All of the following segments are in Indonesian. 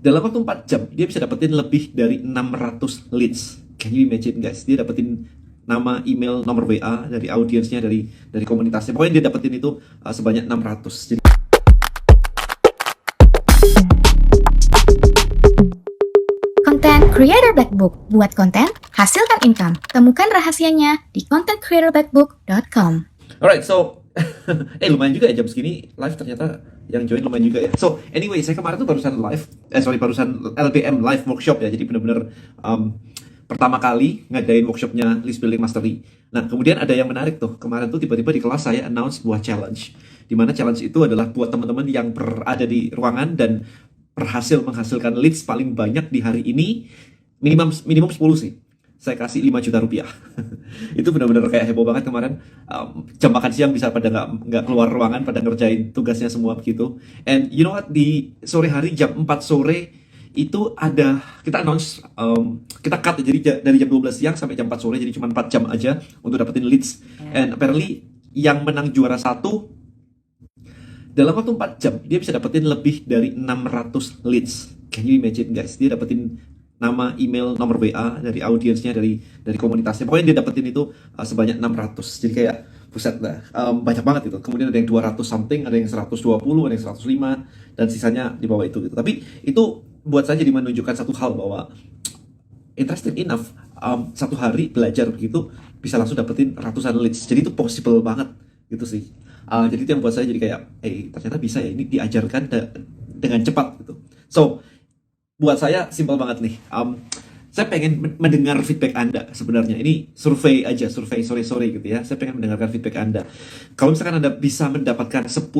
Dalam waktu 4 jam, dia bisa dapetin lebih dari 600 leads. Can you imagine guys? Dia dapetin nama, email, nomor WA dari audiensnya, dari komunitasnya. Pokoknya dia dapetin itu sebanyak 600. Jadi Content Creator Black Book. Buat konten, hasilkan income. Temukan rahasianya di contentcreatorblackbook.com. alright, so lumayan juga ya jam segini live, ternyata yang join lumayan juga ya. So anyway, saya kemarin tuh barusan LBM live workshop ya. Jadi benar-benar pertama kali ngadain workshopnya List Building Mastery. Nah, kemudian ada yang menarik tuh. Kemarin tuh tiba-tiba di kelas saya announce sebuah challenge. Dimana challenge itu adalah buat teman-teman yang berada di ruangan dan berhasil menghasilkan leads paling banyak di hari ini, minimum 10 sih. Saya kasih 5 juta rupiah. Itu benar-benar kayak heboh banget kemarin. Jam makan siang bisa pada nggak keluar ruangan, pada ngerjain tugasnya semua begitu. And you know what, di sore hari jam 4 sore itu ada, kita announce, kita cut, jadi dari jam 12 siang sampai jam 4 sore, jadi cuma 4 jam aja untuk dapetin leads. And apparently yang menang juara 1, dalam waktu 4 jam dia bisa dapetin lebih dari 600 leads. Can you imagine guys? Dia dapetin nama, email, nomor WA dari audiensnya, dari komunitasnya. Pokoknya dia dapetin itu sebanyak 600. Jadi kayak buset lah, banyak banget itu. Kemudian ada yang 200 something, ada yang 120, ada yang 105, dan sisanya di bawah itu gitu. Tapi itu buat saya jadi menunjukkan satu hal bahwa interesting enough, satu hari belajar begitu bisa langsung dapetin ratusan leads. Jadi itu possible banget gitu sih. Jadi itu yang buat saya jadi kayak, ternyata bisa ya, ini diajarkan dengan cepat gitu. So buat saya simpel banget nih. Saya pengen mendengar feedback Anda sebenarnya. Ini survei aja, sore gitu ya. Saya pengen mendengarkan feedback Anda. Kalau misalkan Anda bisa mendapatkan 10.000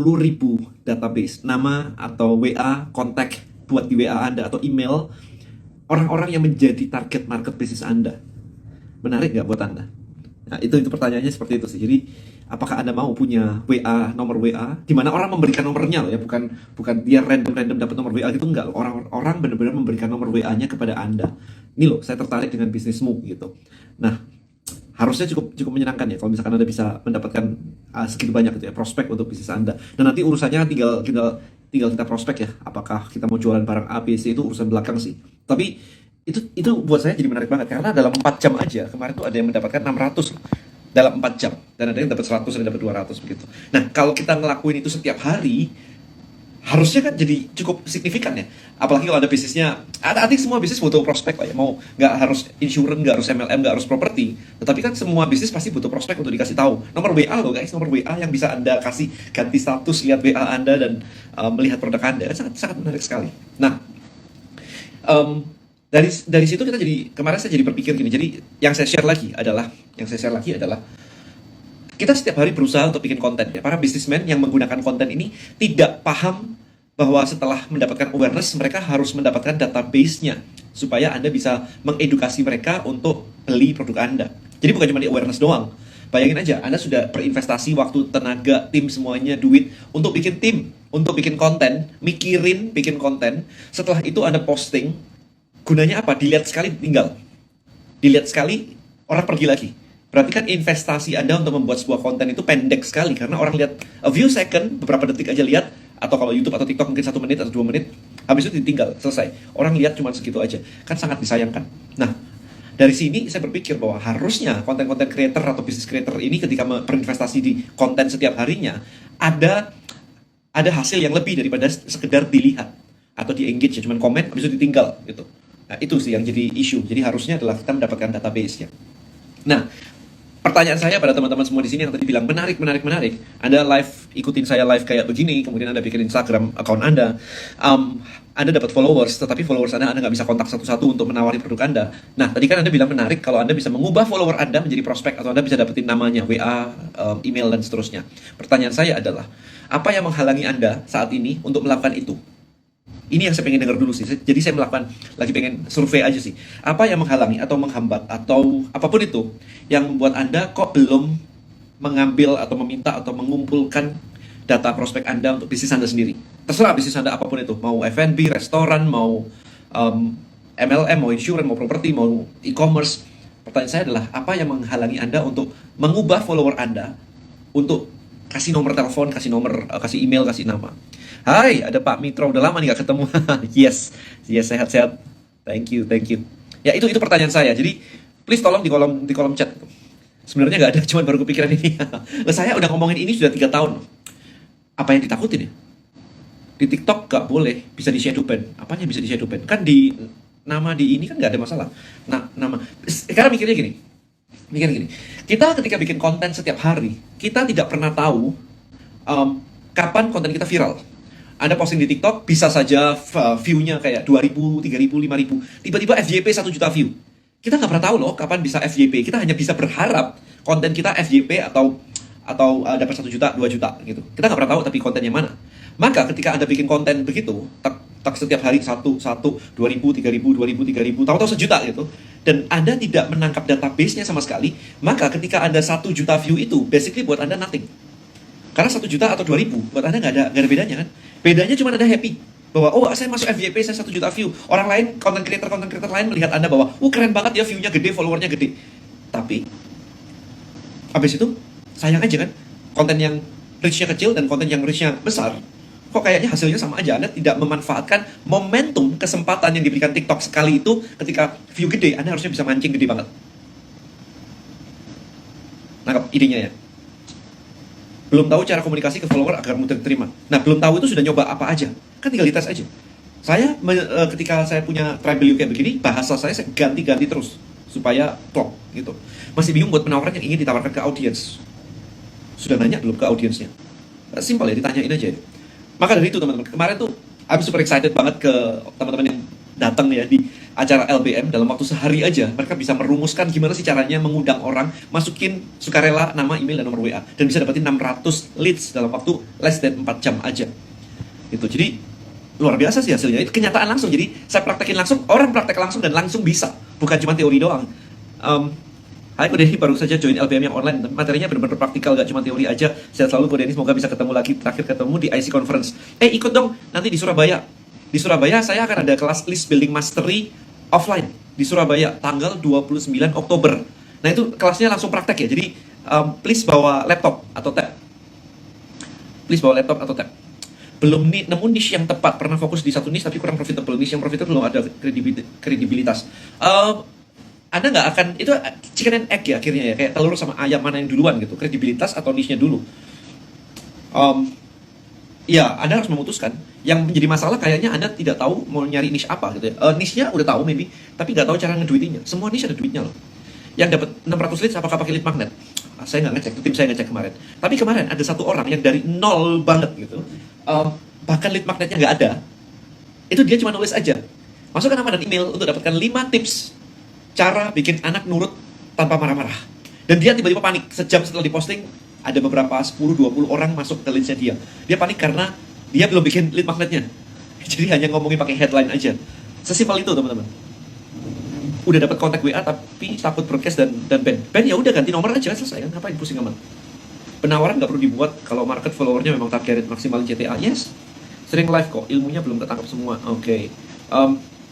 database, nama atau WA, kontak buat di WA Anda atau email, orang-orang yang menjadi target market bisnis Anda. Menarik nggak buat Anda? Nah, itu pertanyaannya seperti itu sih. Jadi, apakah Anda mau punya WA, nomor WA, di mana orang memberikan nomornya loh ya, bukan dia random dapat nomor WA gitu, enggak. Orang benar-benar memberikan nomor WA-nya kepada Anda. Ini loh, saya tertarik dengan bisnismu gitu. Nah, harusnya cukup menyenangkan ya kalau misalkan Anda bisa mendapatkan segitu banyak gitu ya prospek untuk bisnis Anda. Dan nanti urusannya tinggal kita prospek ya. Apakah kita mau jualan barang A, B, C, itu urusan belakang sih. Tapi itu buat saya jadi menarik banget karena dalam 4 jam aja kemarin tuh ada yang mendapatkan 600 dalam 4 jam, dan ada yang dapat 100, ada yang dapat 200 begitu. Nah, kalau kita ngelakuin itu setiap hari, harusnya kan jadi cukup signifikan ya. Apalagi kalau ada bisnisnya, I think semua bisnis butuh prospek lah ya. Mau nggak harus insurance, nggak harus MLM, nggak harus properti, tetapi kan semua bisnis pasti butuh prospek untuk dikasih tahu. Nomor WA loh guys, nomor WA yang bisa Anda kasih ganti status, lihat WA Anda dan melihat produk Anda, kan sangat menarik sekali. Nah, dari situ kita kemarin saya jadi berpikir gini. Jadi yang saya share lagi adalah kita setiap hari berusaha untuk bikin konten ya. Para bisnismen yang menggunakan konten ini tidak paham bahwa setelah mendapatkan awareness, mereka harus mendapatkan database-nya supaya Anda bisa mengedukasi mereka untuk beli produk Anda. Jadi bukan cuma di awareness doang. Bayangin aja, Anda sudah berinvestasi waktu, tenaga, tim, semuanya, duit untuk bikin tim, untuk bikin konten, mikirin bikin konten. Setelah itu Anda posting. Gunanya apa? Dilihat sekali tinggal. Dilihat sekali, orang pergi lagi. Berarti kan investasi Anda untuk membuat sebuah konten itu pendek sekali. Karena orang lihat a few second, beberapa detik aja lihat. Atau kalau YouTube atau TikTok mungkin 1 menit atau 2 menit. Habis itu ditinggal, selesai. Orang lihat cuma segitu aja. Kan sangat disayangkan. Nah, dari sini saya berpikir bahwa harusnya konten-konten creator atau business creator ini ketika berinvestasi di konten setiap harinya, ada hasil yang lebih daripada sekedar dilihat. Atau di-engage, cuman komen, habis itu ditinggal gitu. Nah, itu sih yang jadi isu. Jadi harusnya adalah kita mendapatkan database-nya. Nah, pertanyaan saya pada teman-teman semua di sini yang tadi bilang menarik. Anda ikutin saya live kayak begini, kemudian Anda bikin Instagram account Anda. Anda dapat followers, tetapi followers Anda nggak bisa kontak satu-satu untuk menawari produk Anda. Nah, tadi kan Anda bilang menarik kalau Anda bisa mengubah follower Anda menjadi prospek atau Anda bisa dapetin namanya, WA, email, dan seterusnya. Pertanyaan saya adalah, apa yang menghalangi Anda saat ini untuk melakukan itu? Ini yang saya pengen dengar dulu sih. Jadi saya lagi pengen survei aja sih. Apa yang menghalangi atau menghambat atau apapun itu yang membuat Anda kok belum mengambil atau meminta atau mengumpulkan data prospek Anda untuk bisnis Anda sendiri. Terserah bisnis Anda apapun itu. Mau F&B, restoran, mau MLM, mau insurance, mau properti, mau e-commerce. Pertanyaan saya adalah, apa yang menghalangi Anda untuk mengubah follower Anda untuk kasih nomor telepon, kasih nomor, kasih email, kasih nama. Hai, ada Pak Mitro, udah lama nih gak ketemu. Yes, yes, sehat-sehat. Thank you, thank you. Ya itu pertanyaan saya. Jadi please tolong di kolom chat. Sebenarnya nggak ada, cuman baru kepikiran ini. Lah, saya udah ngomongin ini sudah 3 tahun. Apa yang ditakutin ya? Di TikTok nggak boleh, bisa di shadow ban. Apanya bisa di shadow ban? Kan di nama di ini kan nggak ada masalah. Nah, nama. Sekarang mikirnya gini. Kita ketika bikin konten setiap hari, kita tidak pernah tahu kapan konten kita viral. Anda posting di TikTok, bisa saja view-nya kayak 2.000, 3.000, 5.000. Tiba-tiba FYP 1 juta view. Kita nggak pernah tahu loh kapan bisa FYP. Kita hanya bisa berharap konten kita FYP atau dapat 1 juta, 2 juta gitu. Kita nggak pernah tahu tapi kontennya mana. Maka ketika Anda bikin konten begitu, tak setiap hari 1, 2.000, 3.000, 2.000, 3.000, tahu-tahu sejuta gitu. Dan Anda tidak menangkap database-nya sama sekali, maka ketika Anda 1 juta view itu, basically buat Anda nothing. Karena 1 juta atau 2.000, buat Anda nggak ada bedanya kan. Bedanya cuma Anda happy. Bahwa, oh saya masuk FYP, saya 1 juta view. Orang lain, konten creator lain melihat Anda bahwa, keren banget ya, view-nya gede, followernya gede. Tapi, habis itu, sayang aja kan, konten yang reach-nya kecil dan konten yang reach-nya besar, kok kayaknya hasilnya sama aja. Anda tidak memanfaatkan momentum, kesempatan yang diberikan TikTok sekali itu, ketika view gede, Anda harusnya bisa mancing gede banget. Nangkap idenya ya? Belum tahu cara komunikasi ke follower agar mudah diterima. Nah, belum tahu itu sudah nyoba apa aja. Kan tinggal dites aja. Saya, ketika saya punya tribe value kayak begini, bahasa saya ganti-ganti terus. Supaya klop gitu. Masih bingung buat penawaran yang ingin ditawarkan ke audiens. Sudah nanya belum ke audiensnya? Simpel ya, ditanyain aja ya. Maka dari itu teman-teman, kemarin tuh I'm super excited banget ke teman-teman yang datang ya di acara LBM. Dalam waktu sehari aja mereka bisa merumuskan gimana sih caranya mengundang orang, masukin sukarela nama, email, dan nomor WA, dan bisa dapetin 600 leads dalam waktu less than 4 jam aja gitu. Jadi luar biasa sih hasilnya, itu kenyataan langsung. Jadi saya praktekin langsung, orang praktek langsung dan langsung bisa, bukan cuma teori doang. Hai Ko Denny, baru saja join LBM yang online. Materinya benar-benar praktikal, gak cuma teori aja. Sehat selalu Ko Denny, semoga bisa ketemu lagi. Terakhir ketemu di IC Conference. Ikut dong nanti di Surabaya. Di Surabaya saya akan ada kelas list building mastery offline di Surabaya tanggal 29 Oktober. Nah itu kelasnya langsung praktek ya. Jadi please bawa laptop atau tab. Belum nemu niche yang tepat, pernah fokus di satu niche tapi kurang profitable. Niche yang profitable belum ada kredibilitas. Anda nggak akan, itu chicken and egg ya akhirnya ya, kayak telur sama ayam, mana yang duluan gitu, kredibilitas atau niche-nya dulu. Ya, Anda harus memutuskan. Yang menjadi masalah kayaknya Anda tidak tahu mau nyari niche apa gitu ya. Niche-nya udah tahu maybe, tapi nggak tahu cara ngeduitinnya. Semua niche ada duitnya loh. Yang dapat 600 leads apakah pakai lead magnet? Saya nggak ngecek, tim saya ngecek kemarin. Tapi kemarin ada satu orang yang dari nol banget gitu, bahkan lead magnetnya nggak ada. Itu dia cuma nulis aja, masukkan nama dan email untuk dapatkan 5 tips cara bikin anak nurut tanpa marah-marah. Dan dia tiba-tiba panik. Sejam setelah diposting, ada beberapa 10-20 orang masuk ke leads-nya dia. Dia panik karena dia belum bikin lead magnetnya. Jadi hanya ngomongin pakai headline aja. Sesimpel itu teman-teman. Udah dapat kontak WA tapi takut broadcast dan ban. Ban ya udah ganti nomor aja, selesai kan. Ngapain pusing amat. Penawaran nggak perlu dibuat kalau market followernya memang target maksimal CTA. Yes. Sering live kok, ilmunya belum ketangkap semua. Oke.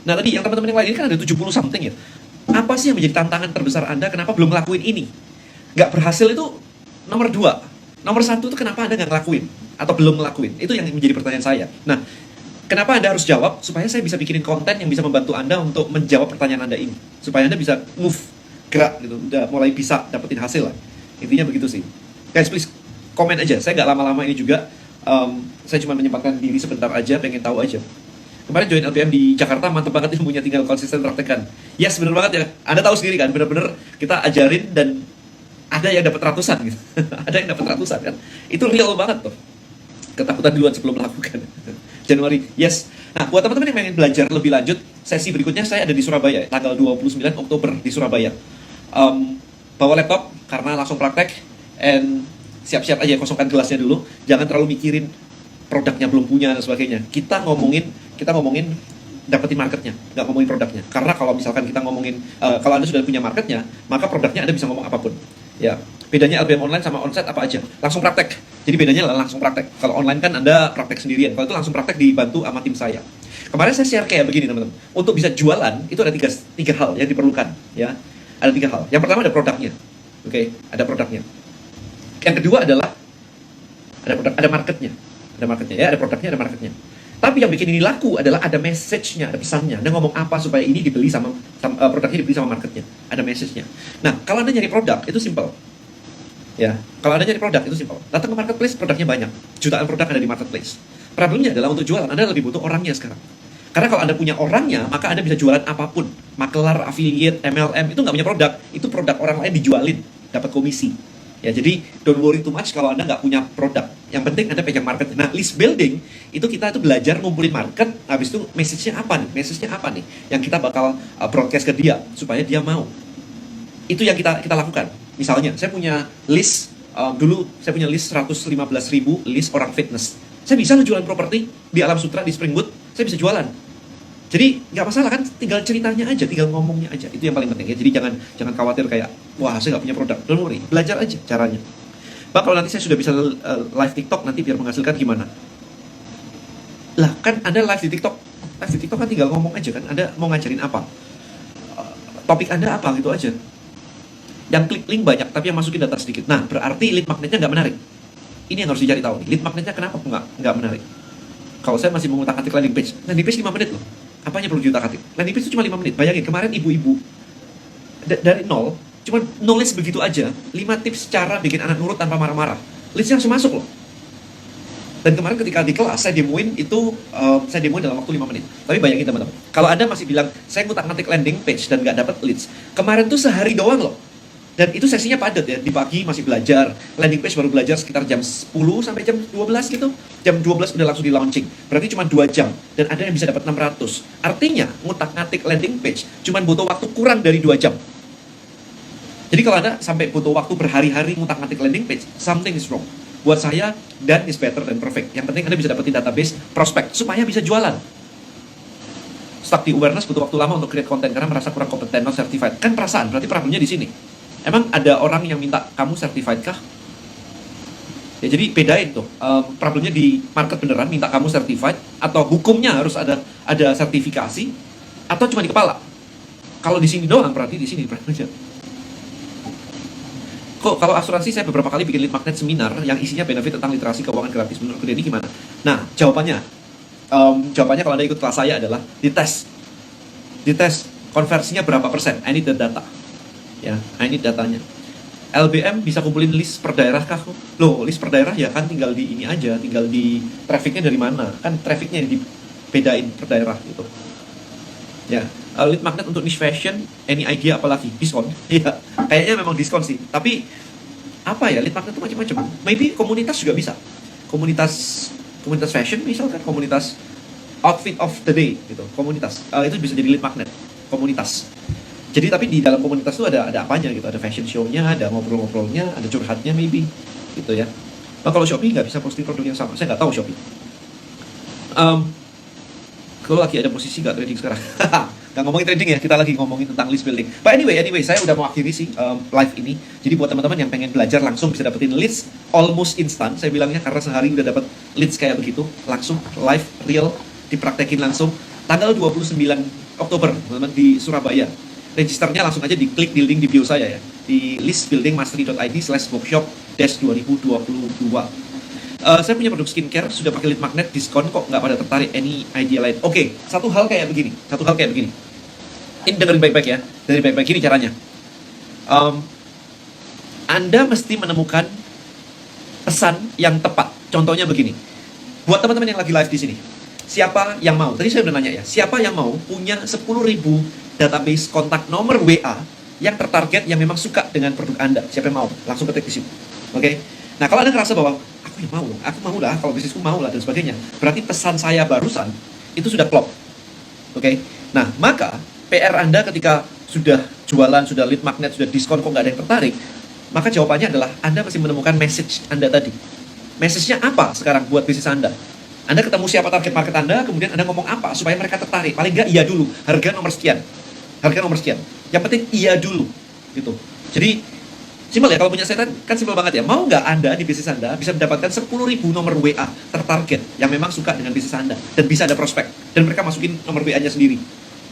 Nah tadi yang teman-teman yang lain ini kan ada 70 something ya. Apa sih yang menjadi tantangan terbesar Anda? Kenapa belum ngelakuin ini? Nggak berhasil itu nomor 2. Nomor 1 itu kenapa Anda nggak ngelakuin? Atau belum ngelakuin? Itu yang menjadi pertanyaan saya. Nah, kenapa Anda harus jawab? Supaya saya bisa bikinin konten yang bisa membantu Anda untuk menjawab pertanyaan Anda ini. Supaya Anda bisa move, gerak gitu. Udah mulai bisa dapetin hasil lah. Intinya begitu sih. Guys, please komen aja. Saya nggak lama-lama ini juga. Saya cuma menyempatkan diri sebentar aja, pengen tahu aja. Kemarin join LBM di Jakarta, mantep banget ilmunya, tinggal konsisten praktekan. Yes, bener banget ya. Anda tahu sendiri kan, bener-bener kita ajarin dan ada yang dapat ratusan gitu. Ada yang dapat ratusan kan. Itu real banget tuh. Ketakutan duluan sebelum melakukan. Januari, yes. Nah, buat teman-teman yang pengen belajar lebih lanjut, sesi berikutnya saya ada di Surabaya, tanggal 29 Oktober di Surabaya. Bawa laptop, karena langsung praktek, and siap-siap aja kosongkan gelasnya dulu. Jangan terlalu mikirin produknya belum punya dan sebagainya. Kita ngomongin dapetin marketnya, nggak ngomongin produknya. Karena kalau misalkan kita ngomongin, kalau Anda sudah punya marketnya, maka produknya Anda bisa ngomong apapun. Ya, bedanya LBM online sama onsite apa aja? Langsung praktek. Jadi bedanya langsung praktek. Kalau online kan Anda praktek sendirian. Kalau itu langsung praktek dibantu sama tim saya. Kemarin saya share kayak begini teman-teman. Untuk bisa jualan itu ada tiga hal yang diperlukan. Ya, ada 3 hal. Yang pertama ada produknya. Oke, ada produknya. Yang kedua adalah ada marketnya ya, ada produknya, ada marketnya. Tapi yang bikin ini laku adalah ada message-nya, ada pesannya. Anda ngomong apa supaya ini dibeli produknya dibeli sama marketnya. Ada message-nya. Nah, kalau Anda nyari produk, itu simple. Ya, kalau Anda nyari produk, itu simple. Datang ke marketplace, produknya banyak. Jutaan produk ada di marketplace. Problemnya adalah untuk jualan, Anda lebih butuh orangnya sekarang. Karena kalau Anda punya orangnya, maka Anda bisa jualan apapun. Makelar, affiliate, MLM, itu nggak punya produk. Itu produk orang lain dijualin, dapat komisi. Ya, jadi don't worry too much kalau Anda nggak punya produk. Yang penting Anda pegang market. Nah, list building, itu kita itu belajar ngumpulin market, habis itu message-nya apa nih? Message-nya apa nih? Yang kita bakal broadcast ke dia, supaya dia mau. Itu yang kita lakukan. Misalnya, saya punya list, dulu saya punya list 115.000 list orang fitness. Saya bisa jualan properti di Alam Sutra, di Springwood, saya bisa jualan. Jadi nggak masalah kan, tinggal ceritanya aja, tinggal ngomongnya aja. Itu yang paling penting ya. Jadi jangan khawatir kayak, wah saya nggak punya produk. Don't worry, belajar aja caranya. Bah, kalau nanti saya sudah bisa live TikTok, nanti biar menghasilkan gimana? Lah kan Anda live di TikTok kan tinggal ngomong aja kan. Anda mau ngajarin apa? Topik Anda apa gitu aja. Yang klik link banyak, tapi yang masukin data sedikit. Nah, berarti lead magnetnya nggak menarik. Ini yang harus dicari tahu nih. Lead magnetnya kenapa nggak menarik? Kalau saya masih mengutak-atik landing page 5 menit loh. Apanya perlu diutak-atik? Landing page itu cuma 5 menit. Bayangin, kemarin ibu-ibu dari nol, cuma nulis begitu aja, 5 tips cara bikin anak nurut tanpa marah-marah. Listnya langsung masuk loh. Dan kemarin ketika di kelas, saya demoin dalam waktu 5 menit. Tapi bayangin teman-teman, kalau Anda masih bilang, saya ngutak-ngatik landing page dan nggak dapat leads, kemarin tuh sehari doang loh. Dan itu sesinya padat ya, di pagi masih belajar, landing page baru belajar sekitar jam 10 sampai jam 12 gitu. Jam 12 udah langsung di launching, berarti cuma 2 jam, dan ada yang bisa dapat 600. Artinya, ngutak-ngatik landing page cuma butuh waktu kurang dari 2 jam. Jadi kalau Anda sampai butuh waktu berhari-hari ngutak-ngatik landing page, something is wrong. Buat saya, done is better than perfect. Yang penting Anda bisa dapetin database prospek, supaya bisa jualan. Stuck di awareness butuh waktu lama untuk create konten, karena merasa kurang kompeten, not certified. Kan perasaan, berarti problemnya di sini. Emang ada orang yang minta kamu certified kah? Ya, jadi bedain tuh, problemnya di market beneran minta kamu certified, atau hukumnya harus ada sertifikasi, atau cuma di kepala. Kalau di sini doang, berarti di sini problemnya. Kok kalau asuransi saya beberapa kali bikin lead magnet seminar yang isinya benefit tentang literasi keuangan gratis. Menurut Denny gimana? Nah, jawabannya kalau Anda ikut kelas saya adalah dites konversinya berapa persen. I need the data. Ya, I need datanya. LBM bisa kumpulin list per daerah kah? Loh, list per daerah ya kan tinggal di ini aja, tinggal di trafficnya dari mana. Kan trafficnya yang dibedain per daerah gitu. Ya, lead magnet untuk niche fashion, any idea apalagi? Diskon? Iya, kayaknya memang diskon sih. Tapi, apa ya, lead magnet itu macam-macam. Maybe komunitas juga bisa. Komunitas fashion misalkan, komunitas outfit of the day gitu. Komunitas, itu bisa jadi lead magnet. Komunitas. Jadi tapi di dalam komunitas itu ada apanya gitu, ada fashion show-nya, ada ngobrol-ngobrolnya, ada curhatnya maybe, gitu ya. Nah, kalau Shopee nggak bisa posting produk yang sama, saya nggak tahu Shopee. Kalau lagi ada posisi nggak trading sekarang? Nggak ngomongin trading ya, kita lagi ngomongin tentang list building. But anyway, saya udah mau akhiri sih live ini. Jadi buat teman-teman yang pengen belajar langsung bisa dapetin leads almost instant, saya bilangnya karena sehari udah dapat leads kayak begitu, langsung live real dipraktekin langsung. Tanggal 29 Oktober teman-teman di Surabaya. Registernya langsung aja diklik di link di bio saya ya, di listbuildingmastery.id/workshop-2022. Saya punya produk skincare, sudah pakai lead magnet, diskon kok nggak pada tertarik, any idea lain? Oke, satu hal kayak begini. Ini dengerin baik-baik ya, dari baik-baik ini caranya. Anda mesti menemukan pesan yang tepat. Contohnya begini, buat teman-teman yang lagi live di sini, siapa yang mau? Tadi saya udah nanya ya, siapa yang mau punya 10.000 database kontak nomor WA yang tertarget, yang memang suka dengan produk Anda? Siapa yang mau? Langsung ketik di sini. Oke? Nah, kalau Anda ngerasa bahwa aku mau lah, kalau bisnisku mau lah dan sebagainya, berarti pesan saya barusan itu sudah klop. Oke? Nah, maka PR Anda ketika sudah jualan, sudah lead magnet, sudah diskon kok nggak ada yang tertarik, maka jawabannya adalah Anda mesti menemukan message Anda tadi. Message-nya apa sekarang buat bisnis Anda? Anda ketemu siapa target market Anda, kemudian Anda ngomong apa supaya mereka tertarik. Paling nggak iya dulu, harga nomor sekian. Yang penting iya dulu, gitu. Jadi, simpel ya, kalau punya setan kan simpel banget ya. Mau nggak Anda di bisnis Anda bisa mendapatkan 10.000 nomor WA tertarget yang memang suka dengan bisnis Anda dan bisa ada prospek, dan mereka masukin nomor WA-nya sendiri.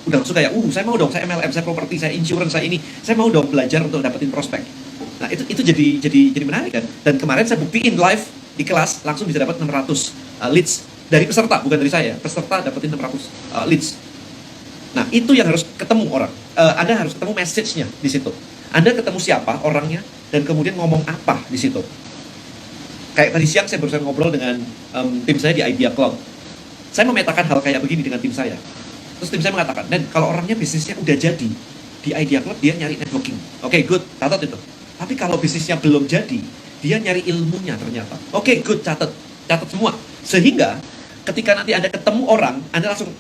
Udah langsung kayak, saya mau dong, saya MLM, saya properti, saya insurance, saya ini, saya mau dong belajar untuk dapetin prospek. Nah, itu jadi menarik kan. Dan kemarin saya buktiin live di kelas langsung bisa dapat 600 leads dari peserta, bukan dari saya. Peserta dapetin 600 leads. Nah, itu yang harus ketemu orang. Anda harus ketemu message-nya di situ. Anda ketemu siapa orangnya dan kemudian ngomong apa di situ. Kayak tadi siang saya barusan ngobrol dengan tim saya di Idea Cloud. Saya memetakan hal kayak begini dengan tim saya. Terus tim saya mengatakan, dan kalau orangnya bisnisnya udah jadi, di Idea Cloud dia nyari networking. Oke, good, catat itu. Tapi kalau bisnisnya belum jadi, dia nyari ilmunya ternyata. Oke, good, catat semua. Sehingga ketika nanti Anda ketemu orang, Anda langsung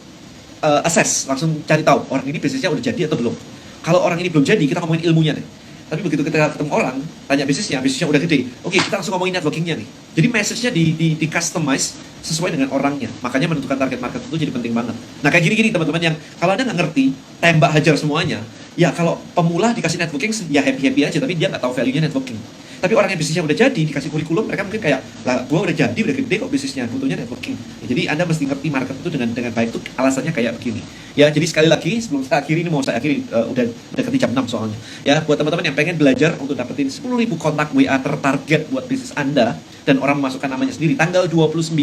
assess, langsung cari tahu orang ini bisnisnya udah jadi atau belum. Kalau orang ini belum jadi, kita ngomongin ilmunya nih. Tapi begitu kita ketemu orang, tanya bisnisnya udah gede. Oke, kita langsung ngomongin networkingnya nih. Jadi message-nya di customize sesuai dengan orangnya. Makanya menentukan target market itu jadi penting banget. Nah, kayak gini-gini teman-teman, yang kalau Anda nggak ngerti, tembak hajar semuanya. Ya kalau pemula dikasih networking, ya happy-happy aja, tapi dia nggak tahu value-nya networking. Tapi orang yang bisnisnya udah jadi, dikasih kurikulum, mereka mungkin kayak, lah gua udah jadi, udah gede kok bisnisnya, butuhnya networking. Ya, jadi Anda mesti ngerti market itu dengan baik, itu alasannya kayak begini. Ya, jadi sekali lagi, sebelum saya akhiri, ini mau saya akhiri, udah dekati jam 6 soalnya. Ya, buat teman-teman yang pengen belajar untuk dapetin 10.000 kontak WA tertarget buat bisnis Anda, dan orang memasukkan namanya sendiri, tanggal 29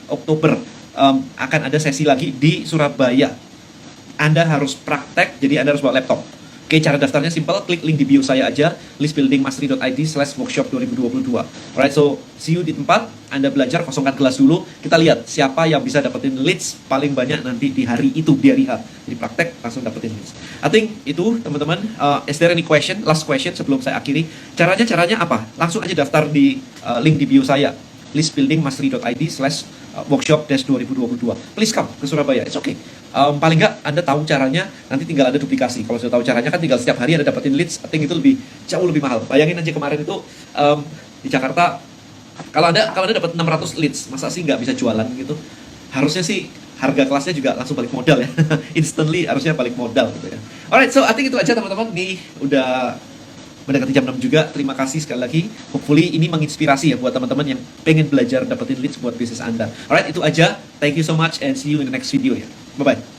Oktober, akan ada sesi lagi di Surabaya. Anda harus praktek, jadi Anda harus bawa laptop. Oke, cara daftarnya simple, klik link di bio saya aja, listbuildingmastery.id/workshop 2022. Alright, so see you di tempat, Anda belajar, kosongkan kelas dulu, kita lihat siapa yang bisa dapetin leads paling banyak nanti di hari itu, di hari H. Jadi praktek, langsung dapetin leads. I think itu teman-teman, is there any question, last question sebelum saya akhiri? Caranya apa? Langsung aja daftar di link di bio saya, listbuildingmastery.id/workshop-2022. Please come ke Surabaya, it's okay. Paling nggak Anda tahu caranya, nanti tinggal ada duplikasi. Kalau sudah tahu caranya kan tinggal setiap hari Anda dapetin leads. I think itu jauh lebih mahal. Bayangin aja kemarin itu di Jakarta, kalau Anda dapat 600 leads, masa sih nggak bisa jualan gitu? Harusnya sih harga kelasnya juga langsung balik modal ya. Instantly harusnya balik modal gitu ya. Alright, so I think itu aja teman-teman. Nih udah mendekati jam 6 juga. Terima kasih sekali lagi. Hopefully ini menginspirasi ya buat teman-teman yang pengen belajar dapetin leads buat bisnis Anda. Alright, itu aja. Thank you so much and see you in the next video ya. Bye-bye.